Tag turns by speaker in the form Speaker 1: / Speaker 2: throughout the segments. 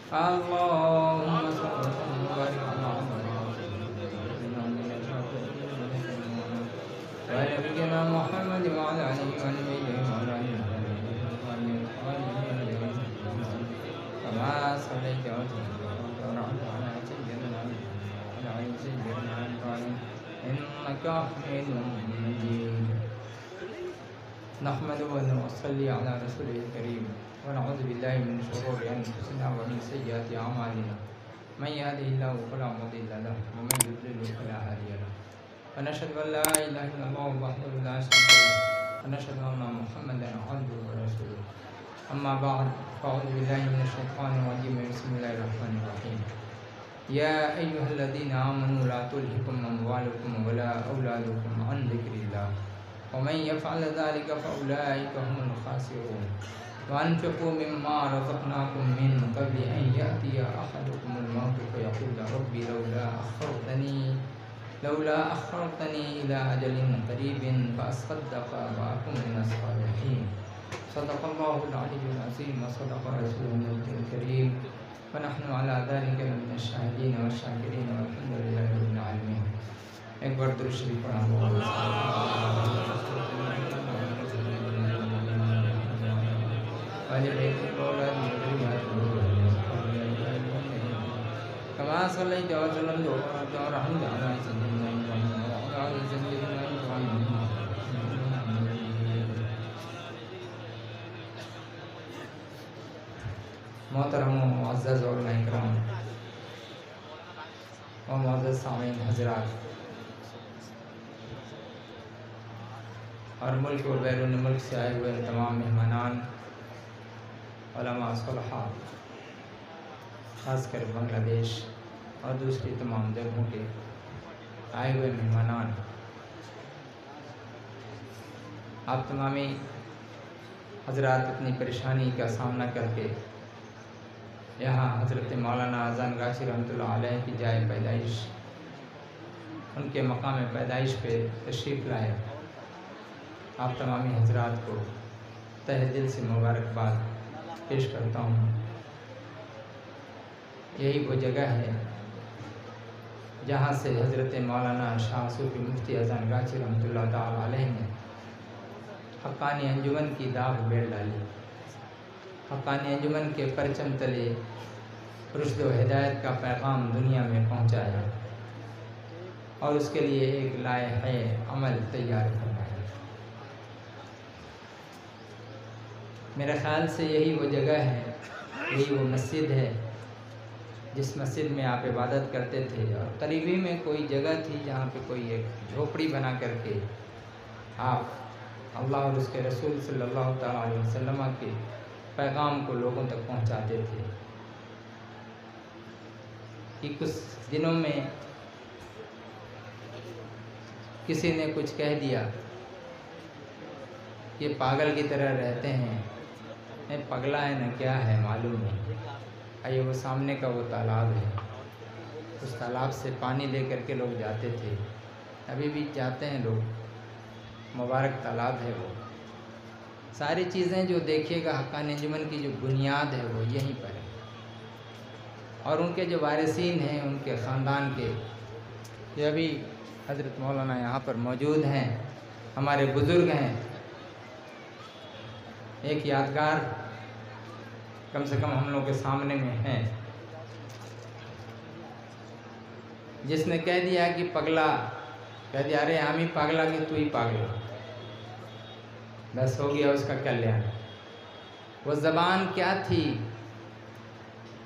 Speaker 1: اللهم صل وسلم وبارك على نبينا محمد وعلى آله وصحبه كما صليت وباركت على سيدنا إنك حميد مجيد. نحمده ونصلي على رسوله الكريم ونعوذ بالله من شرور أنفسنا ومن سيئات أعمالنا من يهده الله فلا مضل له ومن يضلل فلا هادي له ونشهد أن لا إله إلا الله وحده لا شريك له ونشهد أن محمدا عبده ورسوله. أما بعد فأعوذ بالله من الشيطان الرجيم بسم الله الرحمن الرحيم. يا أيها الذين آمنوا لا تلهكم أموالكم ولا أولادكم عن ذكر الله ومن يفعل ذلك فأولئك هم الخاسرون. وأنفقوا مما رزقناكم من قبل أن يأتي أحدكم الموت فيقول ربي لولا أخرتني إلى أجل قريب فأصدق وأكن من الصالحين. صدق الله العلي العظيم وصدق رسوله الكريم ونحن على ذلك من الشاهدين والشاكرين والحمد لله رب العالمين. ایک بار درود شریف پڑھا كما صليت وسلمت وباركت ورحمت على سيدنا محمد وعلى آل سيدنا محمد. محترم و معزز علماء کرام و معزز سامعین حضرات اور ملک و بیرون ملک سے آئے ہوئے تمام مہمانان، علماء صلحاء، خاص کر بنگلہ دیش اور دوسری تمام جگہوں کے آئے ہوئے مہمانان، آپ تمامی حضرات اپنی پریشانی کا سامنا کر کے یہاں حضرت مولانا اذان غاشی رحمۃ اللہ علیہ کی جائے پیدائش، ان کے مقام پیدائش پہ تشریف لائے. آپ تمامی حضرات کو تہ دل سے مبارکباد پیش کرتا ہوں. یہی وہ جگہ ہے جہاں سے حضرت مولانا شاہ صوفی مفتی اذان غاشی رحمۃ اللہ تعالی علیہ نے حقانی انجمن کی داغ بیڑ ڈالی، حقانی انجمن کے پرچم تلے رشد و ہدایت کا پیغام دنیا میں پہنچایا اور اس کے لیے ایک لائحہ عمل تیار کروایا. میرے خیال سے یہی وہ جگہ ہے، یہی وہ مسجد ہے جس مسجد میں آپ عبادت کرتے تھے، اور قریبی میں کوئی جگہ تھی جہاں پہ کوئی ایک جھوپڑی بنا کر کے آپ اللہ اور اس کے رسول صلی اللہ تعالیٰ علیہ وسلم کے پیغام کو لوگوں تک پہنچاتے تھے. کہ کچھ دنوں میں کسی نے کچھ کہہ دیا، یہ پاگل کی طرح رہتے ہیں، پگلا ہے نہ کیا ہے معلوم نہیں. آئیے وہ سامنے کا وہ تالاب ہے، اس تالاب سے پانی لے کر کے لوگ جاتے تھے، ابھی بھی جاتے ہیں لوگ. مبارک تالاب ہے وہ. ساری چیزیں جو دیکھیے گا حقانی انجمن کی جو بنیاد ہے وہ یہیں پر ہے، اور ان کے جو وارثین ہیں، ان کے خاندان کے، جو ابھی حضرت مولانا یہاں پر موجود ہیں، ہمارے بزرگ ہیں. ایک یادگار کم سے کم ہم لوگ کے سامنے میں ہے، جس نے کہہ دیا کہ پگلا، کہہ دیا ارے ہم ہی پاگلا کہ تو ہی پاگلا، بس ہو گیا اس کا کلیان. وہ زبان کیا تھی؟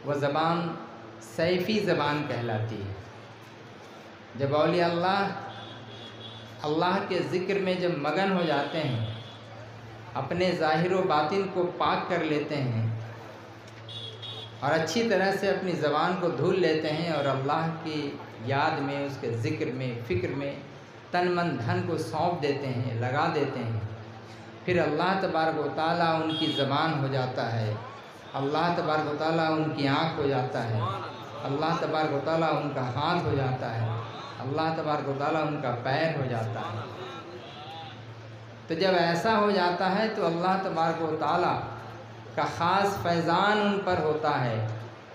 Speaker 1: وہ زبان سیفی زبان کہلاتی ہے. جب اولیاء اللہ کے ذکر میں جب مگن ہو جاتے ہیں، اپنے ظاہر و باطن کو پاک کر لیتے ہیں اور اچھی طرح سے اپنی زبان کو دھل لیتے ہیں اور اللہ کی یاد میں، اس کے ذکر میں، فکر میں تن من دھن کو سونپ دیتے ہیں، لگا دیتے ہیں، پھر اللہ تبارک و تعالیٰ ان کی زبان ہو جاتا ہے، اللہ تبارک و تعالیٰ ان کی آنکھ ہو جاتا ہے، اللہ تبارک و تعالیٰ ان کا ہاتھ ہو جاتا ہے، اللہ تبارک و تعالیٰ ان کا پیر ہو جاتا ہے. تو جب ایسا ہو جاتا ہے تو اللہ تبارک و تعالیٰ کا خاص فیضان ان پر ہوتا ہے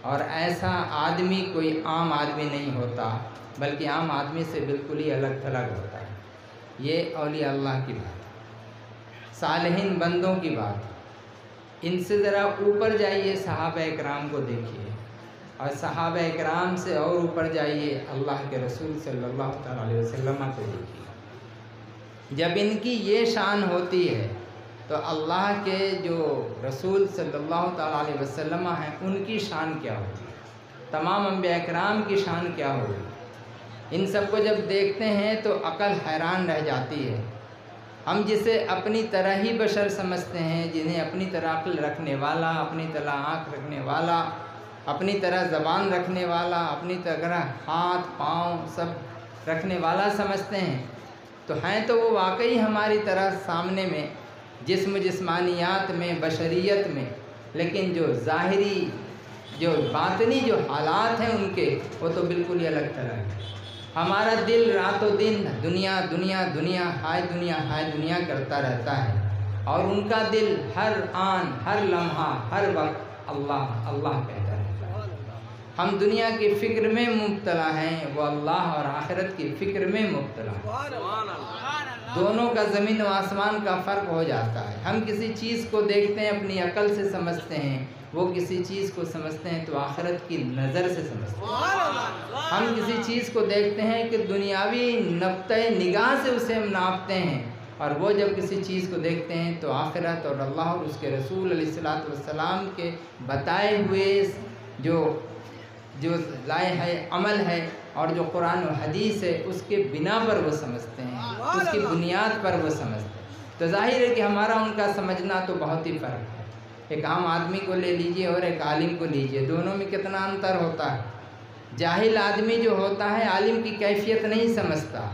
Speaker 1: اور ایسا آدمی کوئی عام آدمی نہیں ہوتا، بلکہ عام آدمی سے بالکل ہی الگ تھلگ ہوتا ہے۔ یہ اولیاء اللہ کی بات، صالحین بندوں کی بات۔ ان سے ذرا اوپر جائیے، صحابہ اکرام کو دیکھیے، اور صحابہ اکرام سے اور اوپر جائیے، اللہ کے رسول صلی اللہ تعالیٰ علیہ وسلم کو دیکھیے۔ جب ان کی یہ شان ہوتی ہے تو اللہ کے جو رسول صلی اللہ تعالیٰ علیہ وسلم ہیں ان کی شان کیا ہوگی، تمام انبیاء اکرام کی شان کیا ہوگی۔ ان سب کو جب دیکھتے ہیں تو عقل حیران رہ جاتی ہے۔ ہم جسے اپنی طرح ہی بشر سمجھتے ہیں، جنہیں اپنی طرح عقل رکھنے والا، اپنی طرح آنکھ رکھنے والا، اپنی طرح زبان رکھنے والا، اپنی طرح ہاتھ پاؤں سب رکھنے والا سمجھتے ہیں، تو ہیں تو وہ واقعی ہماری طرح سامنے میں جسم جسمانیات میں، بشریت میں، لیکن جو ظاہری جو باطنی جو حالات ہیں ان کے، وہ تو بالکل ہی الگ طرح ہے۔ ہمارا دل رات و دن دنیا دنیا دنیا ہائے دنیا کرتا رہتا ہے، اور ان کا دل ہر آن ہر لمحہ ہر وقت اللہ اللہ کہتا رہتا ہے۔ ہم دنیا کی فکر میں مبتلا ہیں، وہ اللہ اور آخرت کی فکر میں مبتلا ہیں۔ دونوں کا زمین و آسمان کا فرق ہو جاتا ہے۔ ہم کسی چیز کو دیکھتے ہیں اپنی عقل سے سمجھتے ہیں، وہ کسی چیز کو سمجھتے ہیں تو آخرت کی نظر سے سمجھتے ہیں۔ ہم کسی چیز کو دیکھتے ہیں کہ دنیاوی نقطۂ نگاہ سے اسے ہم ناپتے ہیں، اور وہ جب کسی چیز کو دیکھتے ہیں تو آخرت اور اللہ اور اس کے رسول علیہ الصلوۃ والسلام کے بتائے ہوئے جو لائے ہے عمل ہے، اور جو قرآن و حدیث ہے، اس کے بنا پر وہ سمجھتے ہیں، اس کی بنیاد پر وہ سمجھتے ہیں۔ تو ظاہر ہے کہ ہمارا ان کا سمجھنا تو بہت ہی فرق ہے۔ ایک عام آدمی کو لے لیجئے اور ایک عالم کو لیجئے، دونوں میں کتنا انتر ہوتا ہے۔ جاہل آدمی جو ہوتا ہے عالم کی کیفیت نہیں سمجھتا،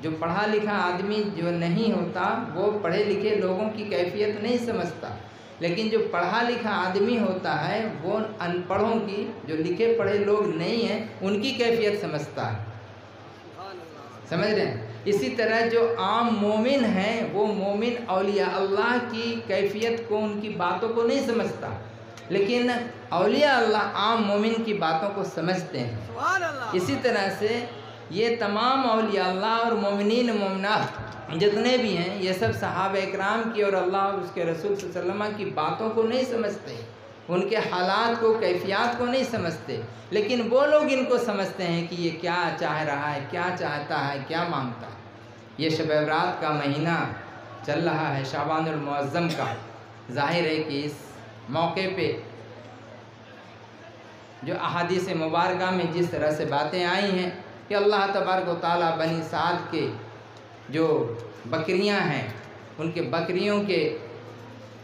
Speaker 1: جو پڑھا لکھا آدمی جو نہیں ہوتا وہ پڑھے لکھے لوگوں کی کیفیت نہیں سمجھتا، لیکن جو پڑھا لکھا آدمی ہوتا ہے وہ ان پڑھوں کی، جو لکھے پڑھے لوگ نہیں ہیں، ان کی کیفیت سمجھتا ہے۔ سمجھ رہے ہیں؟ اسی طرح جو عام مومن ہیں وہ مومن اولیاء اللہ کی کیفیت کو، ان کی باتوں کو نہیں سمجھتا، لیکن اولیاء اللہ عام مومن کی باتوں کو سمجھتے ہیں۔ اسی طرح سے یہ تمام اولیاء اللہ اور مومنین مومنات جتنے بھی ہیں، یہ سب صحابہ اکرام کی اور اللہ اور اس کے رسول صلی اللہ علیہ وسلم کی باتوں کو نہیں سمجھتے، ان کے حالات کو، کیفیات کو نہیں سمجھتے، لیکن وہ لوگ ان کو سمجھتے ہیں کہ یہ کیا چاہ رہا ہے، کیا چاہتا ہے، کیا مانگتا ہے۔ یہ شب برات کا مہینہ چل رہا ہے، شعبان المعظم کا۔ ظاہر ہے کہ اس موقع پہ جو احادیث مبارکہ میں جس طرح سے باتیں آئی ہیں کہ اللہ تبارک و تعالیٰ بنی سعد کے جو بکریاں ہیں، ان کے بکریوں کے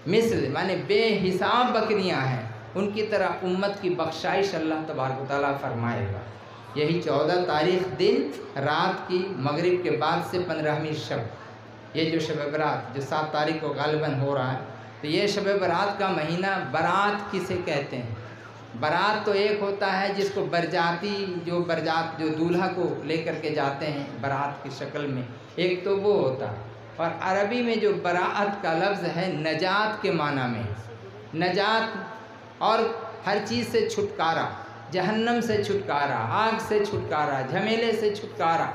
Speaker 1: مثل مانے بے حساب بکریاں ہیں، ان کی طرح امت کی بخشائش اللہ تبارک و تعالیٰ فرمائے گا۔ یہی 14 تاریخ دن رات کی مغرب کے بعد سے 15ویں شب، یہ جو شب برات جو 7 تاریخ کو غالباً ہو رہا ہے، تو یہ شب برات کا مہینہ برات کسے کہتے ہیں؟ برات تو ایک ہوتا ہے جس کو برجاتی جو دولہا کو لے کر کے جاتے ہیں برات کی شکل میں، ایک تو وہ ہوتا ہے۔ اور عربی میں جو براعت کا لفظ ہے نجات کے معنی میں، نجات اور ہر چیز سے چھٹکارا، جہنم سے چھٹکارا، آگ سے چھٹکارا، جھمیلے سے چھٹکارا،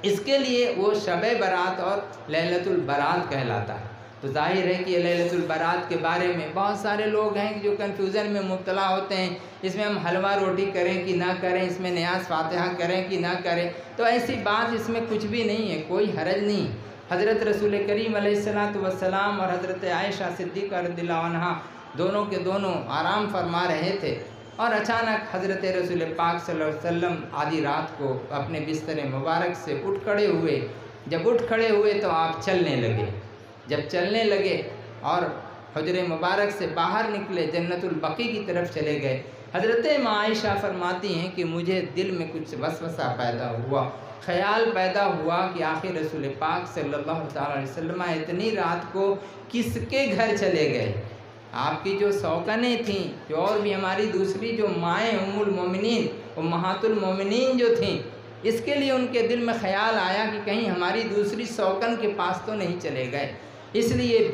Speaker 1: اس کے لیے وہ شب برات اور لیلۃ البرات کہلاتا ہے۔ تو ظاہر ہے کہ لیلۃ البرات کے بارے میں بہت سارے لوگ ہیں جو کنفیوژن میں مبتلا ہوتے ہیں، اس میں ہم حلوہ روٹی کریں کہ نہ کریں، اس میں نیاز فاتحہ کریں کہ نہ کریں، تو ایسی بات اس میں کچھ بھی نہیں ہے، کوئی حرج نہیں۔ حضرت رسول کریم علیہ الصلوۃ والسلام اور حضرت عائشہ صدیقہ رضی اللہ عنہا دونوں کے دونوں آرام فرما رہے تھے، اور اچانک حضرت رسول پاک صلی اللہ علیہ وسلم آدھی رات کو اپنے بستر مبارک سے اٹھ کھڑے ہوئے۔ جب اٹھ کھڑے ہوئے تو آپ چلنے لگے، جب چلنے لگے اور حجر مبارک سے باہر نکلے، جنت البقیع کی طرف چلے گئے۔ حضرت عائشہ فرماتی ہیں کہ مجھے دل میں کچھ وسوسہ پیدا ہوا، خیال پیدا ہوا کہ آخر رسول پاک صلی اللہ تعالیٰ علیہ وسلم اتنی رات کو کس کے گھر چلے گئے؟ آپ کی جو سوکنیں تھیں، جو اور بھی ہماری دوسری جو مائیں ام المومنین امہات المومنین جو تھیں، اس کے لیے ان کے دل میں خیال آیا کہ کہیں ہماری دوسری سوکن کے پاس تو نہیں چلے گئے، اس لیے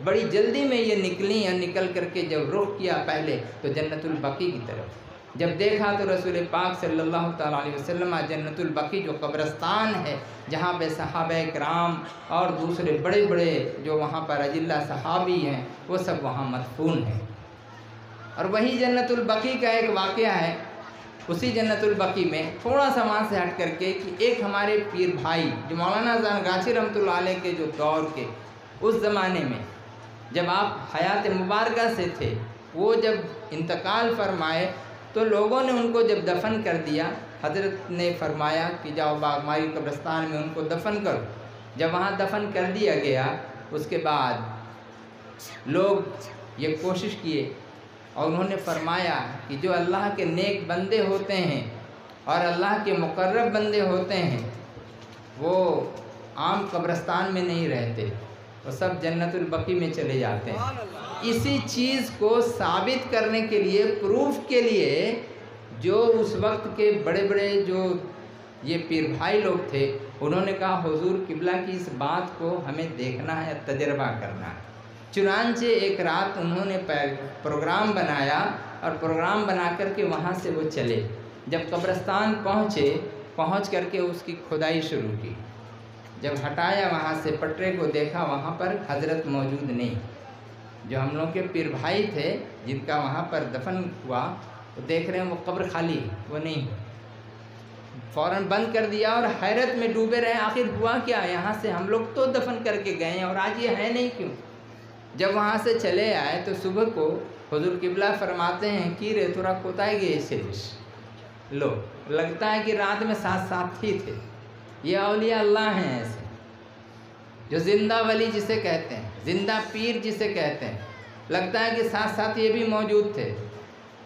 Speaker 1: بڑی جلدی میں یہ نکلی، یا نکل کر کے جب رخ کیا پہلے تو جنت البقیع کی طرف، جب دیکھا تو رسول پاک صلی اللہ تعالیٰ علیہ وسلم جنت البقیع جو قبرستان ہے جہاں پہ صحابہ کرام اور دوسرے بڑے بڑے جو وہاں پر اجلہ صحابی ہیں وہ سب وہاں مدفون ہیں۔ اور وہی جنت البقیع کا ایک واقعہ ہے، اسی جنت البقیع میں تھوڑا سا وہاں سے ہٹ کر کے کہ ایک ہمارے پیر بھائی جو مولانا زرگاچی رحمۃ اللہ علیہ کے جو دور کے اس زمانے میں جب آپ حیات مبارکہ سے تھے، وہ جب انتقال فرمائے تو لوگوں نے ان کو جب دفن کر دیا، حضرت نے فرمایا کہ جاؤ باغماری قبرستان میں ان کو دفن کرو۔ جب وہاں دفن کر دیا گیا اس کے بعد لوگ یہ کوشش کیے اور انہوں نے فرمایا کہ جو اللہ کے نیک بندے ہوتے ہیں اور اللہ کے مقرب بندے ہوتے ہیں وہ عام قبرستان میں نہیں رہتے، وہ سب جنت البقیع میں چلے جاتے ہیں۔ اسی چیز کو ثابت کرنے کے لیے، پروف کے لیے، جو اس وقت کے بڑے بڑے جو یہ پیر بھائی لوگ تھے انہوں نے کہا حضور قبلہ کی اس بات کو ہمیں دیکھنا ہے، تجربہ کرنا ہے۔ چنانچہ ایک رات انہوں نے پروگرام بنایا اور پروگرام بنا کر کے وہاں سے وہ چلے۔ جب قبرستان پہنچ کر کے اس کی کھدائی شروع کی، جب ہٹایا وہاں سے پٹرے کو دیکھا وہاں پر حضرت موجود نہیں۔ جو ہم لوگ کے پیر بھائی تھے جن کا وہاں پر دفن ہوا وہ دیکھ رہے ہیں وہ قبر خالی، وہ نہیں، فوراً بند کر دیا اور حیرت میں ڈوبے رہے، آخر ہوا کیا؟ یہاں سے ہم لوگ تو دفن کر کے گئے ہیں اور آج یہ ہے نہیں کیوں؟ جب وہاں سے چلے آئے تو صبح کو حضور قبلہ فرماتے ہیں کہ رے تھوڑا کوتائی گئے سے لو، لگتا ہے کہ رات میں ساتھ ساتھ ہی تھے۔ یہ اولیاء اللہ ہیں ایسے جو زندہ ولی جسے کہتے ہیں، زندہ پیر جسے کہتے ہیں، لگتا ہے کہ ساتھ ساتھ یہ بھی موجود تھے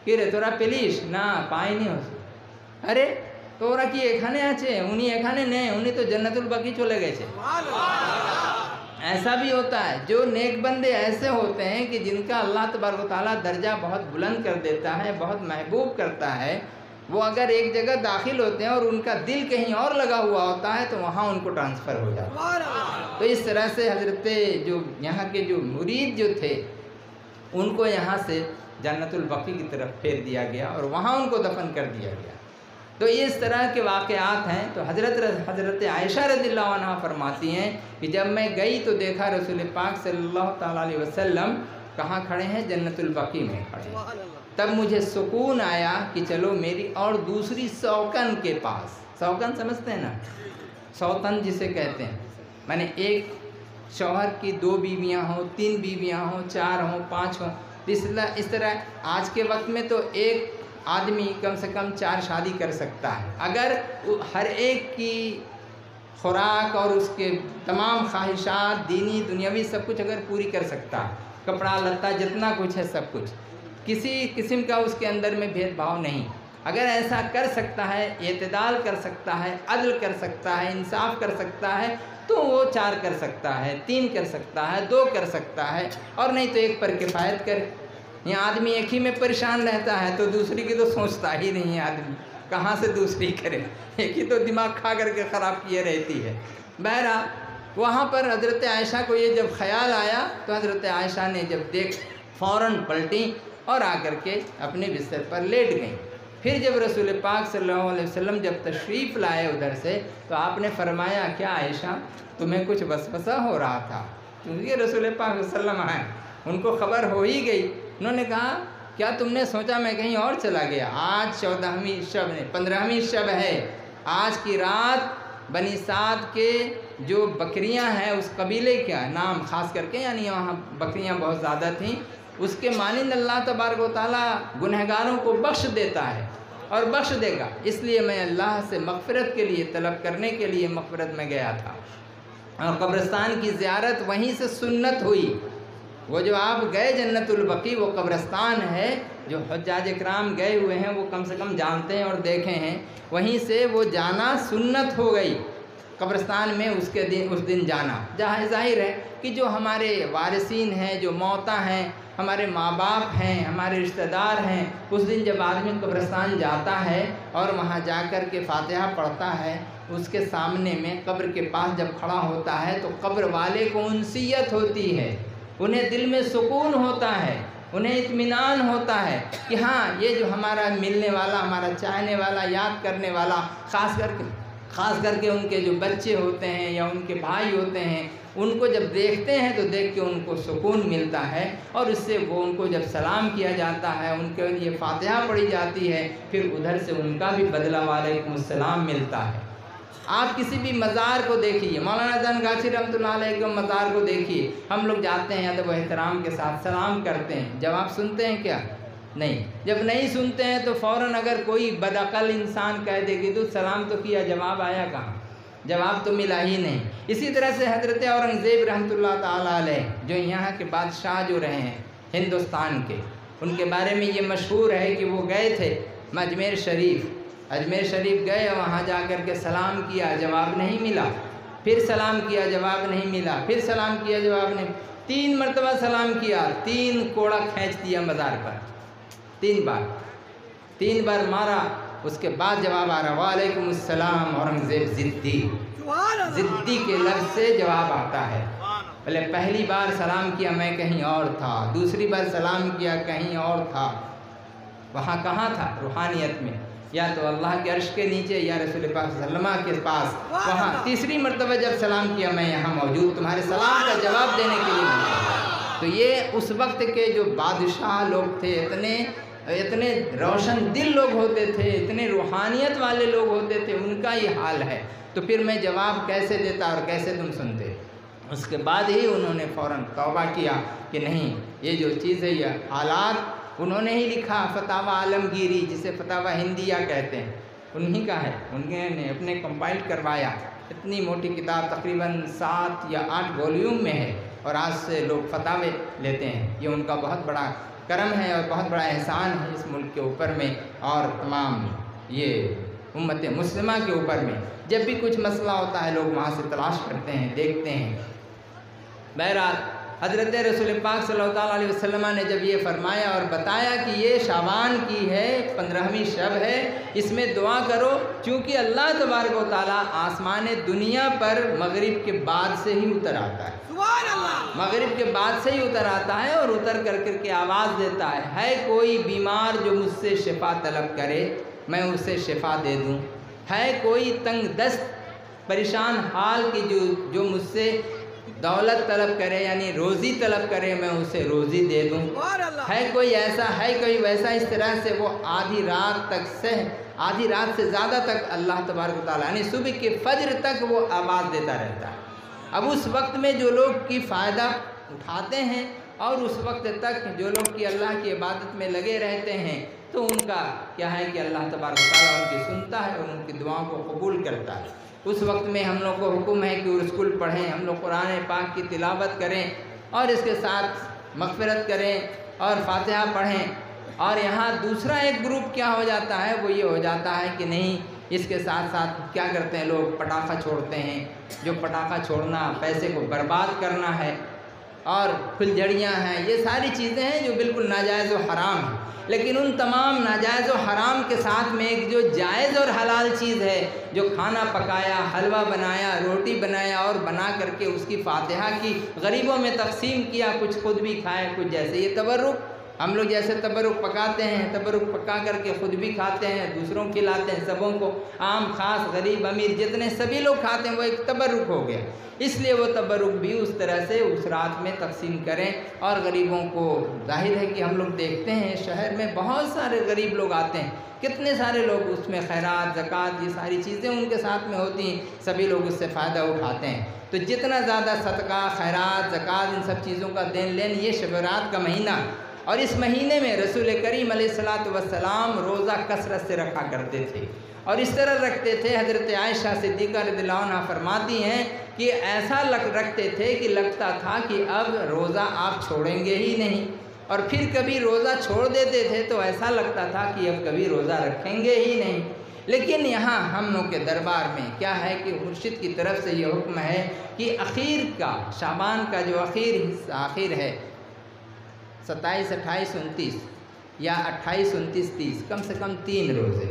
Speaker 1: کہ رے تھوڑا پلیش نہ پائے نہیں ہو ارے তোরা কি এখানে আছে, উনি এখানে নেই, উনি তো জান্নাতুল বাকি চলে গেছে। ایسا بھی ہوتا ہے، جو نیک بندے ایسے ہوتے ہیں کہ جن کا اللہ تبارک و تعالیٰ درجہ بہت بلند کر دیتا ہے، بہت محبوب کرتا ہے، وہ اگر ایک جگہ داخل ہوتے ہیں اور ان کا دل کہیں اور لگا ہوا ہوتا ہے تو وہاں ان کو ٹرانسفر ہو جاتا ہے۔ تو اس طرح سے حضرت جو یہاں کے جو مرید جو تھے ان کو یہاں سے جنت البقیع کی طرف پھیر دیا گیا اور وہاں ان کو دفن کر دیا گیا۔ تو اس طرح کے واقعات ہیں۔ تو حضرت عائشہ رضی اللہ عنہ فرماتی ہیں کہ جب میں گئی تو دیکھا رسول پاک صلی اللہ تعالیٰ علیہ وسلم کہاں کھڑے ہیں؟ جنت البقیع میں کھڑے ہیں۔ تب مجھے سکون آیا کہ چلو میری اور دوسری سوکن کے پاس، سوکن سمجھتے ہیں نا، سوتن جسے کہتے ہیں، میں نے ایک شوہر کی 2 بیویاں ہوں، 3 بیویاں ہوں، 4 ہوں، 5 ہوں، اس طرح آج کے وقت میں تو ایک آدمی کم سے کم 4 شادی کر سکتا ہے اگر ہر ایک کی خوراک اور اس کے تمام خواہشات دینی دنیاوی سب کچھ اگر پوری کر سکتا ہے، کپڑا لتا جتنا کچھ ہے سب کچھ، کسی قسم کا اس کے اندر میں بھید بھاؤ نہیں، اگر ایسا کر سکتا ہے، اعتدال کر سکتا ہے، عدل کر سکتا ہے، انصاف کر سکتا ہے، تو وہ 4 کر سکتا ہے، 3 کر سکتا ہے، 2 کر سکتا ہے، اور نہیں تو ایک پر کفایت کرے۔ یہاں آدمی ایک ہی میں پریشان رہتا ہے تو دوسری کی تو سوچتا ہی نہیں ہے، آدمی کہاں سے دوسری کرے، ایک ہی تو دماغ کھا کر کے خراب کیے رہتی ہے۔ بہرحال وہاں پر حضرت عائشہ کو یہ جب خیال آیا تو حضرت عائشہ نے جب دیکھ فوراً پلٹی اور آ کر کے اپنے بستر پر لیٹ گئیں۔ پھر جب رسول پاک صلی اللہ علیہ وسلم جب تشریف لائے ادھر سے تو آپ نے فرمایا کیا عائشہ تمہیں کچھ وسوسہ ہو رہا تھا؟ کیونکہ رسول پاک صلی اللہ علیہ وسلم ہیں، ان کو خبر ہو ہی گئی۔ انہوں نے کہا کیا تم نے سوچا میں کہیں اور چلا گیا؟ آج 14ویں شب 15ویں شب ہے، آج کی رات بنی سعد کے جو بکریاں ہیں اس قبیلے کا نام خاص کر کے، یعنی وہاں بکریاں بہت زیادہ تھیں، اس کے مانند اللہ تبارک و تعالیٰ گنہگاروں کو بخش دیتا ہے اور بخش دے گا، اس لیے میں اللہ سے مغفرت کے لیے طلب کرنے کے لیے مغفرت میں گیا تھا، اور قبرستان کی زیارت وہیں سے سنت ہوئی۔ وہ جو آپ گئے جنت البقیع وہ قبرستان ہے، جو حجاج اکرام گئے ہوئے ہیں وہ کم سے کم جانتے ہیں اور دیکھے ہیں، وہیں سے وہ جانا سنت ہو گئی قبرستان میں اس دن جانا، جہاں ظاہر ہے کہ جو ہمارے وارثین ہیں، جو موتا ہیں، ہمارے ماں باپ ہیں، ہمارے رشتہ دار ہیں، اس دن جب آدمی قبرستان جاتا ہے اور وہاں جا کر کے فاتحہ پڑھتا ہے، اس کے سامنے میں قبر کے پاس جب کھڑا ہوتا ہے تو قبر والے کو انسیت ہوتی ہے، انہیں دل میں سکون ہوتا ہے، انہیں اطمینان ہوتا ہے کہ ہاں یہ جو ہمارا ملنے والا، ہمارا چاہنے والا، یاد کرنے والا، خاص کر کے ان کے جو بچے ہوتے ہیں یا ان کے بھائی ہوتے ہیں، ان کو جب دیکھتے ہیں تو دیکھ کے ان کو سکون ملتا ہے، اور اس سے وہ ان کو جب سلام کیا جاتا ہے، ان کے لیے فاتحہ پڑھی جاتی ہے، پھر ادھر سے ان کا بھی بدلہ وعلیکم السلام ملتا ہے۔ آپ کسی بھی مزار کو دیکھیے، مولانا زن غاچی رحمۃ اللہ علیہ کے مزار کو دیکھیے، ہم لوگ جاتے ہیں ادب و احترام کے ساتھ سلام کرتے ہیں، جواب سنتے ہیں کیا؟ نہیں۔ جب نہیں سنتے ہیں تو فوراً اگر کوئی بدعقل انسان کہہ دے گی تو سلام تو کیا، جواب آیا کہاں؟ جواب تو ملا ہی نہیں۔ اسی طرح سے حضرت اورنگزیب رحمۃ اللہ تعالیٰ علیہ، جو یہاں کے بادشاہ جو رہے ہیں ہندوستان کے، ان کے بارے میں یہ مشہور ہے کہ وہ گئے تھے اجمیر شریف گئے، وہاں جا کر کے سلام کیا، جواب نہیں ملا، پھر سلام کیا، جواب نہیں ملا، پھر سلام کیا، جواب نہیں، 3 مرتبہ سلام کیا، 3 کوڑا کھینچ دیا مزار پر، 3 بار مارا، اس کے بعد جواب آ رہا وعلیکم السلام اورنگزیب ضدی کے لفظ سے جواب آتا ہے۔ بھلے پہلی بار سلام کیا میں کہیں اور تھا، دوسری بار سلام کیا کہیں اور تھا، وہاں کہاں تھا؟ روحانیت میں، یا تو اللہ کے عرش کے نیچے یا رسول پاک صلی اللہ علیہ وسلم کے پاس، وہاں تیسری مرتبہ جب سلام کیا میں یہاں موجود، تمہارے سلام کا جواب دینے کے لیے۔ تو یہ اس وقت کے جو بادشاہ لوگ تھے، اتنے روشن دل لوگ ہوتے تھے، اتنے روحانیت والے لوگ ہوتے تھے، ان کا یہ حال ہے، تو پھر میں جواب کیسے دیتا اور کیسے تم سنتے؟ اس کے بعد ہی انہوں نے فوراً توبہ کیا کہ نہیں، یہ جو چیز ہے، یہ حالات انہوں نے ہی لکھا، فتاوی عالمگیری جسے فتاوی ہندیہ کہتے ہیں، انہی کا ہے، انہوں نے اپنے کمپائل کروایا، اتنی موٹی کتاب تقریباً 7 یا 8 والیوم میں ہے، اور آج سے لوگ فتاوے لیتے ہیں، یہ ان کا بہت بڑا کرم ہے اور بہت بڑا احسان ہے اس ملک کے اوپر میں، اور تمام یہ امت مسلمہ کے اوپر میں۔ جب بھی کچھ مسئلہ ہوتا ہے لوگ وہاں سے تلاش کرتے ہیں، دیکھتے ہیں۔ بہرحال حضرت رسول پاک صلی اللہ علیہ وسلم نے جب یہ فرمایا اور بتایا کہ یہ شعبان کی ہے 15ویں شب ہے، اس میں دعا کرو، چونکہ اللہ تبارک و تعالیٰ آسمان دنیا پر مغرب کے بعد سے ہی اتر آتا ہے، مغرب کے بعد سے ہی اتر آتا ہے، اور اتر کر کے آواز دیتا ہے کوئی بیمار جو مجھ سے شفا طلب کرے میں اسے شفا دے دوں، ہے کوئی تنگ دست پریشان حال کی جو مجھ سے دولت طلب کرے یعنی روزی طلب کرے میں اسے روزی دے دوں، ہے کوئی ایسا، ہے کوئی ویسا، اس طرح سے وہ آدھی رات سے زیادہ تک اللہ تبارک و تعالیٰ یعنی صبح کے فجر تک وہ آواز دیتا رہتا ہے۔ اب اس وقت میں جو لوگ کی فائدہ اٹھاتے ہیں اور اس وقت تک جو لوگ کی اللہ کی عبادت میں لگے رہتے ہیں، تو ان کا کیا ہے کہ اللہ تبارک و تعالیٰ ان کی سنتا ہے اور ان کی دعاؤں کو قبول کرتا ہے۔ اس وقت میں ہم لوگ کو حکم ہے کہ اسکول پڑھیں، ہم لوگ قرآن پاک کی تلاوت کریں اور اس کے ساتھ مغفرت کریں اور فاتحہ پڑھیں۔ اور یہاں دوسرا ایک گروپ کیا ہو جاتا ہے، وہ یہ ہو جاتا ہے کہ نہیں، اس کے ساتھ ساتھ کیا کرتے ہیں لوگ، پٹاخہ چھوڑتے ہیں، جو پٹاخہ چھوڑنا پیسے کو برباد کرنا ہے، اور پھلجھڑیاں ہیں، یہ ساری چیزیں ہیں جو بالکل ناجائز و حرام ہیں۔ لیکن ان تمام ناجائز و حرام کے ساتھ میں ایک جو جائز اور حلال چیز ہے، جو کھانا پکایا، حلوہ بنایا، روٹی بنایا اور بنا کر کے اس کی فاتحہ کی، غریبوں میں تقسیم کیا، کچھ خود بھی کھائے، کچھ جیسے یہ تبرک، ہم لوگ جیسے تبرک پکاتے ہیں، تبرک پکا کر کے خود بھی کھاتے ہیں، دوسروں کھلاتے ہیں، سبوں کو، عام خاص غریب امیر جتنے سبھی لوگ کھاتے ہیں، وہ ایک تبرک ہو گیا۔ اس لیے وہ تبرک بھی اس طرح سے اس رات میں تقسیم کریں اور غریبوں کو، ظاہر ہے کہ ہم لوگ دیکھتے ہیں شہر میں بہت سارے غریب لوگ آتے ہیں، کتنے سارے لوگ اس میں خیرات، زکوٰۃ، یہ ساری چیزیں ان کے ساتھ میں ہوتی ہیں، سبھی لوگ اس سے فائدہ اٹھاتے ہیں۔ تو جتنا زیادہ صدقہ، خیرات، زکوٰۃ، ان سب چیزوں کا دین لین، یہ شب برات کا مہینہ، اور اس مہینے میں رسول کریم علیہ الصلوۃ والسلام روزہ کثرت سے رکھا کرتے تھے، اور اس طرح رکھتے تھے، حضرت عائشہ صدیقہ رضی اللہ عنہا فرماتی ہیں کہ ایسا رکھتے تھے کہ لگتا تھا کہ اب روزہ آپ چھوڑیں گے ہی نہیں، اور پھر کبھی روزہ چھوڑ دیتے تھے تو ایسا لگتا تھا کہ اب کبھی روزہ رکھیں گے ہی نہیں۔ لیکن یہاں ہم لوگ کے دربار میں کیا ہے کہ مرشد کی طرف سے یہ حکم ہے کہ اخیر کا، شعبان کا جو آخر ہے، 27، 28، 29 یا 28، 29، 30، کم سے کم 3 روزے،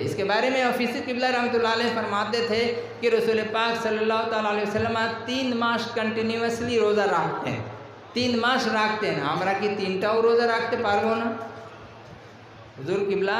Speaker 1: اس کے بارے میں حفیظ قبلہ رحمۃ اللہ علیہ فرماتے تھے کہ رسول پاک صلی اللہ تعالیٰ علیہ وسلم 3 ماہ کنٹینیوسلی روزہ رکھتے ہیں، 3 মাস রাখতেন, আমরা কি 3টাও রোজা রাখতে পারবো না? হুজুর কিবলা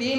Speaker 1: 3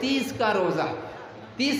Speaker 1: 30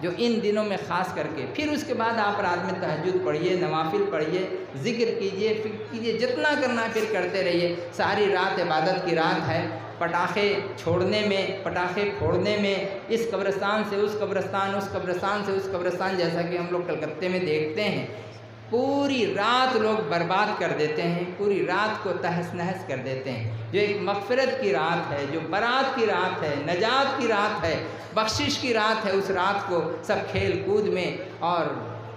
Speaker 1: جو ان دنوں میں خاص کر کے. پھر اس کے بعد آپ رات میں تہجد پڑھیے، نوافل پڑھیے، ذکر کیجئے، فکر کیجئے، جتنا کرنا ہے پھر کرتے رہیے. ساری رات عبادت کی رات ہے. پٹاخے چھوڑنے میں، پٹاخے پھوڑنے میں، اس قبرستان سے اس قبرستان، اس قبرستان سے اس قبرستان، جیسا کہ ہم لوگ کلکتے میں دیکھتے ہیں، پوری رات لوگ برباد کر دیتے ہیں، پوری رات کو تہس نہس کر دیتے ہیں. جو ایک مغفرت کی رات ہے، جو برات کی رات ہے، نجات کی رات ہے، بخشش کی رات ہے، اس رات کو سب کھیل کود میں اور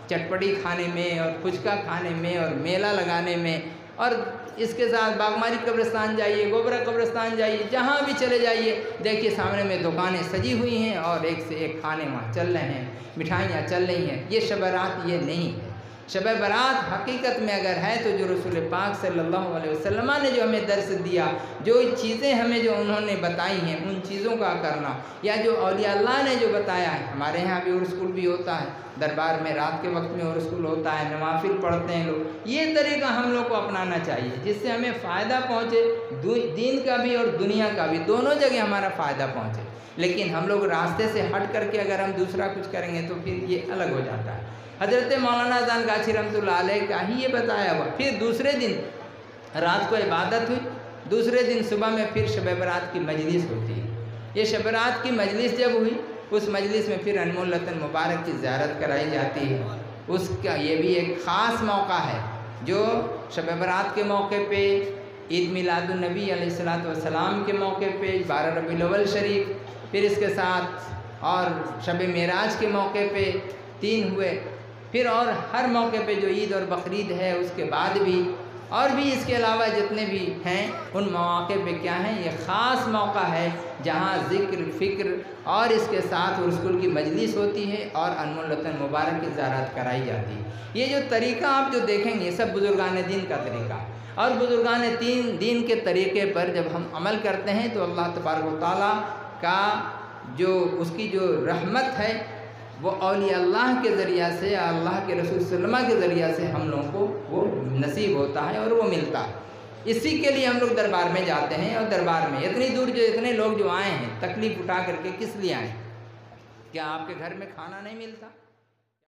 Speaker 1: چٹپٹی کھانے میں اور پھچکا کھانے میں اور میلہ لگانے میں، اور اس کے ساتھ باغماری قبرستان جائیے، گوبرا قبرستان جائیے، جہاں بھی چلے جائیے دیکھیے سامنے میں دکانیں سجی ہوئی ہیں اور ایک سے ایک کھانے وہاں چل رہے ہیں، مٹھائیاں چل رہی ہیں. یہ شب برات یہ نہیں ہے. شب برات حقیقت میں اگر ہے تو جو رسول پاک صلی اللہ علیہ وسلم نے جو ہمیں درس دیا، جو چیزیں ہمیں جو انہوں نے بتائی ہیں ان چیزوں کا کرنا، یا جو اولیاء اللہ نے جو بتایا ہے. ہمارے ہاں بھی عرس کل بھی ہوتا ہے، دربار میں رات کے وقت میں عرس کل ہوتا ہے، نوافل پڑھتے ہیں لوگ. یہ طریقہ ہم لوگ کو اپنانا چاہیے جس سے ہمیں فائدہ پہنچے، دین کا بھی اور دنیا کا بھی، دونوں جگہ ہمارا فائدہ پہنچے. لیکن ہم لوگ راستے سے ہٹ کر کے اگر ہم دوسرا کچھ کریں گے تو پھر یہ الگ ہو جاتا ہے. حضرت مولانا زان گاچھی رحمۃ اللہ علیہ کا ہی یہ بتایا ہوا. پھر دوسرے دن رات کو عبادت ہوئی، دوسرے دن صبح میں پھر شب برات کی مجلس ہوتی ہے. یہ شب برات کی مجلس جب ہوئی، اس مجلس میں پھر انمول رتن مبارک کی زیارت کرائی جاتی ہے. اس کا یہ بھی ایک خاص موقع ہے جو شب برات کے موقع پہ، عید میلاد النبی علیہ الصلوۃ والسلام کے موقع پہ، 12 ربیع الاول شریف، پھر اس کے ساتھ اور شب معراج کے موقع پہ 3 ہوئے. پھر اور ہر موقع پہ جو عید اور بقرعید ہے اس کے بعد بھی، اور بھی اس کے علاوہ جتنے بھی ہیں ان مواقع پہ کیا ہیں، یہ خاص موقع ہے جہاں ذکر، فکر اور اس کے ساتھ عرس کل کی مجلس ہوتی ہے اور انمول رتن مبارک کی زیارت کرائی جاتی ہے. یہ جو طریقہ آپ جو دیکھیں گے سب بزرگان دین کا طریقہ، اور بزرگان دین کے طریقے پر جب ہم عمل کرتے ہیں تو اللہ تبارک و تعالیٰ کا جو اس کی جو رحمت ہے وہ اولیاء اللہ کے ذریعہ سے، اللہ کے رسول صلی اللہ علیہ وسلم کے ذریعہ سے ہم لوگوں کو وہ نصیب ہوتا ہے اور وہ ملتا ہے. اسی کے لیے ہم لوگ دربار میں جاتے ہیں، اور دربار میں اتنی دور جو اتنے لوگ جو آئے ہیں تکلیف اٹھا کر کے کس لیے آئے؟ کیا آپ کے گھر میں کھانا نہیں ملتا؟